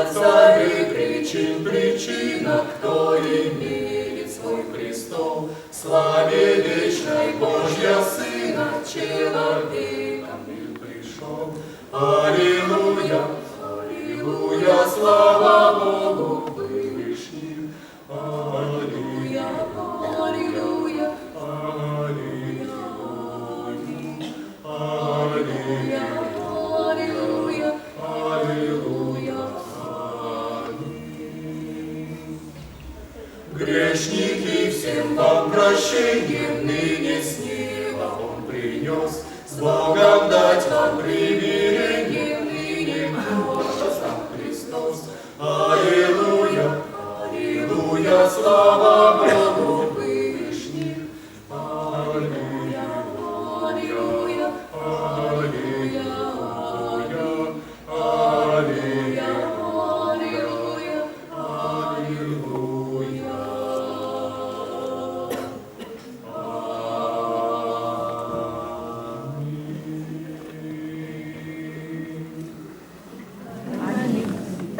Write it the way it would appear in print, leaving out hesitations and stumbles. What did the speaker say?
от царей причина, кто имеет свой престол, в славе вечной Божья Сына, человеком мир пришел. Аллилуйя, аллилуйя, слава Богу Вышним. Аллилуйя, аллилуйя, аллилуйя, аллилуйя, аллилуйя, аллилуйя, аминь. Грешники, всем вам прощение ныне с неба Он принес, с Богом дать вам принес.